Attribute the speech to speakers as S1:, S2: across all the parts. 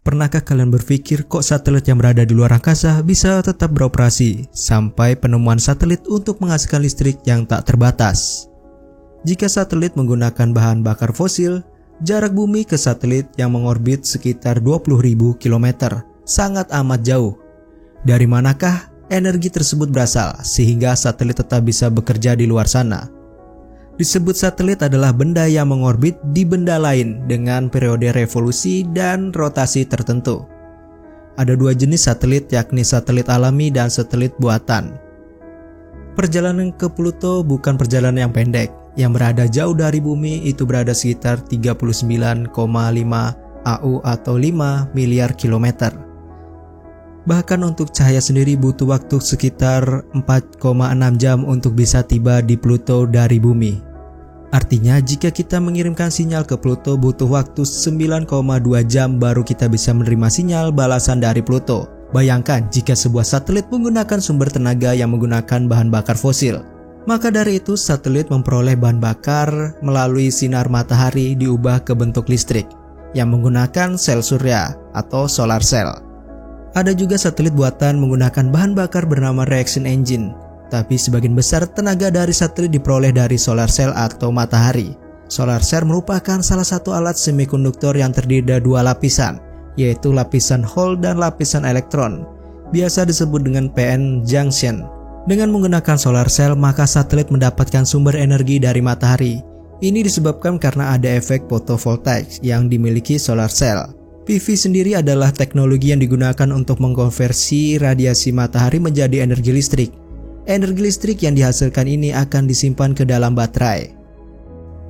S1: Pernahkah kalian berpikir kok satelit yang berada di luar angkasa bisa tetap beroperasi sampai penemuan satelit untuk menghasilkan listrik yang tak terbatas? Jika satelit menggunakan bahan bakar fosil, jarak bumi ke satelit yang mengorbit sekitar 20.000 km, sangat amat jauh. Dari manakah energi tersebut berasal sehingga satelit tetap bisa bekerja di luar sana? Disebut satelit adalah benda yang mengorbit di benda lain dengan periode revolusi dan rotasi tertentu. Ada dua jenis satelit, yakni satelit alami dan satelit buatan. Perjalanan ke Pluto bukan perjalanan yang pendek. Yang berada jauh dari bumi itu berada sekitar 39,5 AU atau 5 miliar kilometer. Bahkan untuk cahaya sendiri butuh waktu sekitar 4,6 jam untuk bisa tiba di Pluto dari bumi. Artinya jika kita mengirimkan sinyal ke Pluto butuh waktu 9,2 jam baru kita bisa menerima sinyal balasan dari Pluto. Bayangkan jika sebuah satelit menggunakan sumber tenaga yang menggunakan bahan bakar fosil. Maka dari itu satelit memperoleh bahan bakar melalui sinar matahari diubah ke bentuk listrik yang menggunakan sel surya atau solar cell. Ada juga satelit buatan menggunakan bahan bakar bernama reaction engine. Tapi sebagian besar tenaga dari satelit diperoleh dari solar cell atau matahari. Solar cell merupakan salah satu alat semikonduktor yang terdiri dari dua lapisan, yaitu lapisan Hall dan lapisan elektron. Biasa disebut dengan PN junction. Dengan menggunakan solar cell, maka satelit mendapatkan sumber energi dari matahari. Ini disebabkan karena ada efek fotovoltaik yang dimiliki solar cell. PV sendiri adalah teknologi yang digunakan untuk mengkonversi radiasi matahari menjadi energi listrik. Energi listrik yang dihasilkan ini akan disimpan ke dalam baterai.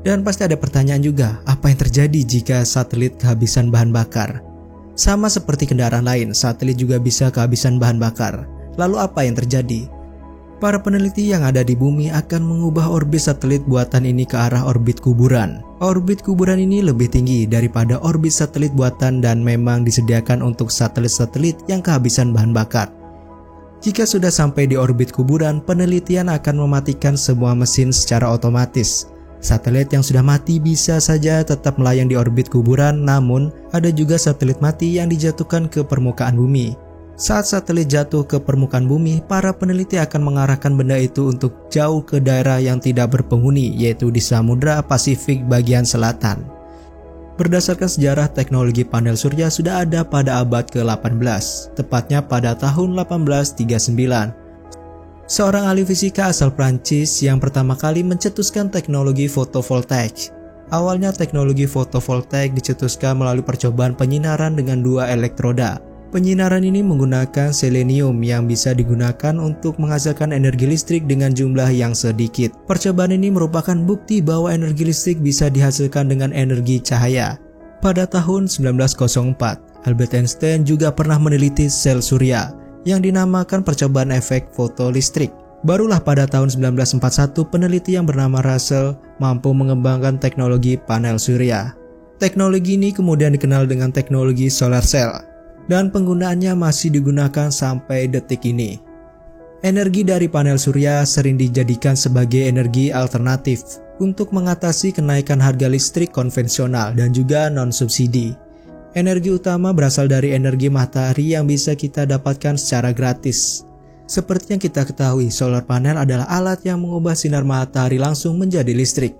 S1: Dan pasti ada pertanyaan juga, apa yang terjadi jika satelit kehabisan bahan bakar? Sama seperti kendaraan lain, satelit juga bisa kehabisan bahan bakar. Lalu apa yang terjadi? Para peneliti yang ada di bumi akan mengubah orbit satelit buatan ini ke arah orbit kuburan. Orbit kuburan ini lebih tinggi daripada orbit satelit buatan dan memang disediakan untuk satelit-satelit yang kehabisan bahan bakar. Jika sudah sampai di orbit kuburan, penelitian akan mematikan semua mesin secara otomatis. Satelit yang sudah mati bisa saja tetap melayang di orbit kuburan, namun ada juga satelit mati yang dijatuhkan ke permukaan bumi. Saat satelit jatuh ke permukaan bumi, para peneliti akan mengarahkan benda itu untuk jauh ke daerah yang tidak berpenghuni, yaitu di Samudra Pasifik bagian selatan. Berdasarkan sejarah, teknologi panel surya sudah ada pada abad ke-18, tepatnya pada tahun 1839. Seorang ahli fisika asal Prancis yang pertama kali mencetuskan teknologi fotovoltaik. Awalnya teknologi fotovoltaik dicetuskan melalui percobaan penyinaran dengan dua elektroda. Penyinaran ini menggunakan selenium yang bisa digunakan untuk menghasilkan energi listrik dengan jumlah yang sedikit. Percobaan ini merupakan bukti bahwa energi listrik bisa dihasilkan dengan energi cahaya. Pada tahun 1904, Albert Einstein juga pernah meneliti sel surya yang dinamakan percobaan efek fotolistrik. Barulah pada tahun 1941 peneliti yang bernama Russell mampu mengembangkan teknologi panel surya. Teknologi ini kemudian dikenal dengan teknologi solar cell, dan penggunaannya masih digunakan sampai detik ini. Energi dari panel surya sering dijadikan sebagai energi alternatif untuk mengatasi kenaikan harga listrik konvensional dan juga non-subsidi. Energi utama berasal dari energi matahari yang bisa kita dapatkan secara gratis. Seperti yang kita ketahui, solar panel adalah alat yang mengubah sinar matahari langsung menjadi listrik.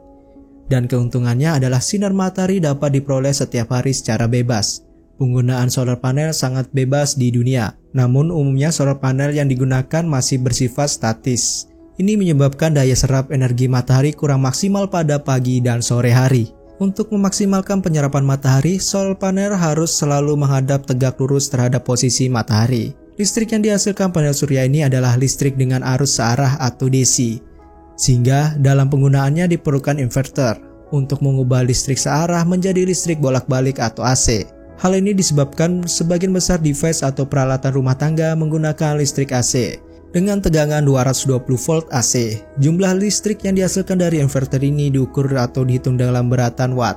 S1: Dan keuntungannya adalah sinar matahari dapat diperoleh setiap hari secara bebas. Penggunaan solar panel sangat bebas di dunia, namun umumnya solar panel yang digunakan masih bersifat statis. Ini menyebabkan daya serap energi matahari kurang maksimal pada pagi dan sore hari. Untuk memaksimalkan penyerapan matahari, solar panel harus selalu menghadap tegak lurus terhadap posisi matahari. Listrik yang dihasilkan panel surya ini adalah listrik dengan arus searah atau DC, sehingga dalam penggunaannya diperlukan inverter untuk mengubah listrik searah menjadi listrik bolak-balik atau AC. Hal ini disebabkan sebagian besar device atau peralatan rumah tangga menggunakan listrik AC dengan tegangan 220 volt AC. Jumlah listrik yang dihasilkan dari inverter ini diukur atau dihitung dalam beratan watt.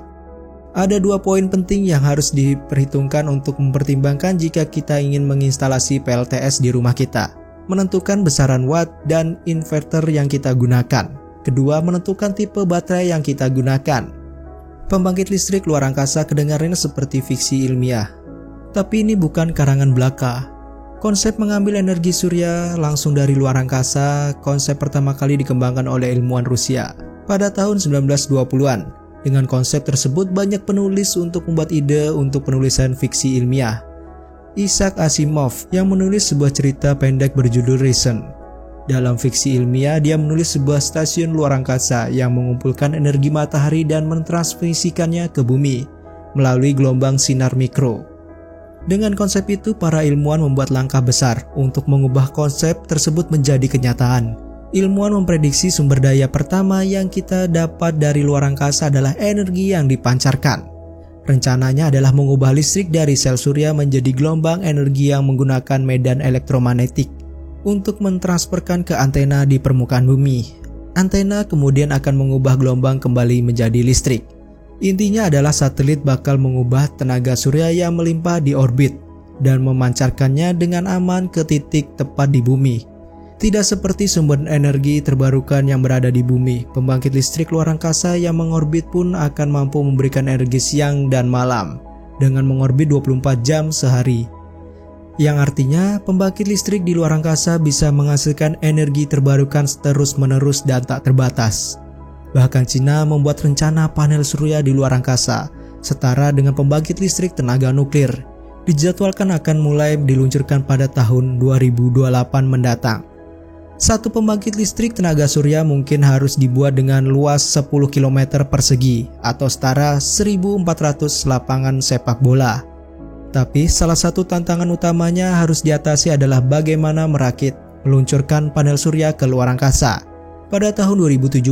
S1: Ada dua poin penting yang harus diperhitungkan untuk mempertimbangkan jika kita ingin menginstalasi PLTS di rumah kita. Menentukan besaran watt dan inverter yang kita gunakan. Kedua, menentukan tipe baterai yang kita gunakan. Pembangkit listrik luar angkasa kedengarannya seperti fiksi ilmiah. Tapi ini bukan karangan belaka. Konsep mengambil energi surya langsung dari luar angkasa, konsep pertama kali dikembangkan oleh ilmuwan Rusia pada tahun 1920-an. Dengan konsep tersebut banyak penulis untuk membuat ide untuk penulisan fiksi ilmiah. Isaac Asimov yang menulis sebuah cerita pendek berjudul Reason. Dalam fiksi ilmiah, dia menulis sebuah stasiun luar angkasa yang mengumpulkan energi matahari dan mentransmisikannya ke bumi melalui gelombang sinar mikro. Dengan konsep itu, para ilmuwan membuat langkah besar untuk mengubah konsep tersebut menjadi kenyataan. Ilmuwan memprediksi sumber daya pertama yang kita dapat dari luar angkasa adalah energi yang dipancarkan. Rencananya adalah mengubah listrik dari sel surya menjadi gelombang energi yang menggunakan medan elektromagnetik untuk mentransferkan ke antena di permukaan bumi. Antena kemudian akan mengubah gelombang kembali menjadi listrik. Intinya adalah satelit bakal mengubah tenaga surya yang melimpah di orbit dan memancarkannya dengan aman ke titik tepat di bumi. Tidak seperti sumber energi terbarukan yang berada di bumi, pembangkit listrik luar angkasa yang mengorbit pun akan mampu memberikan energi siang dan malam dengan mengorbit 24 jam sehari. Yang artinya pembangkit listrik di luar angkasa bisa menghasilkan energi terbarukan terus-menerus dan tak terbatas. Bahkan Cina membuat rencana panel surya di luar angkasa, setara dengan pembangkit listrik tenaga nuklir. Dijadwalkan akan mulai diluncurkan pada tahun 2028 mendatang. Satu pembangkit listrik tenaga surya mungkin harus dibuat dengan luas 10 km persegi atau setara 1.400 lapangan sepak bola. Tapi salah satu tantangan utamanya harus diatasi adalah bagaimana merakit, meluncurkan panel surya ke luar angkasa. Pada tahun 2017,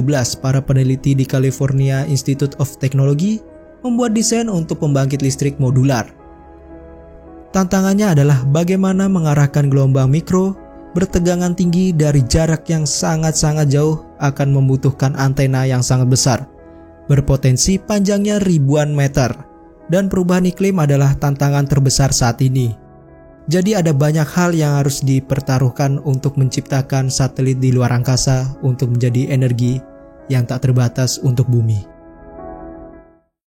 S1: para peneliti di California Institute of Technology membuat desain untuk pembangkit listrik modular. Tantangannya adalah bagaimana mengarahkan gelombang mikro bertegangan tinggi dari jarak yang sangat-sangat jauh akan membutuhkan antena yang sangat besar, berpotensi panjangnya ribuan meter, dan perubahan iklim adalah tantangan terbesar saat ini. Jadi ada banyak hal yang harus dipertaruhkan untuk menciptakan satelit di luar angkasa untuk menjadi energi yang tak terbatas untuk bumi.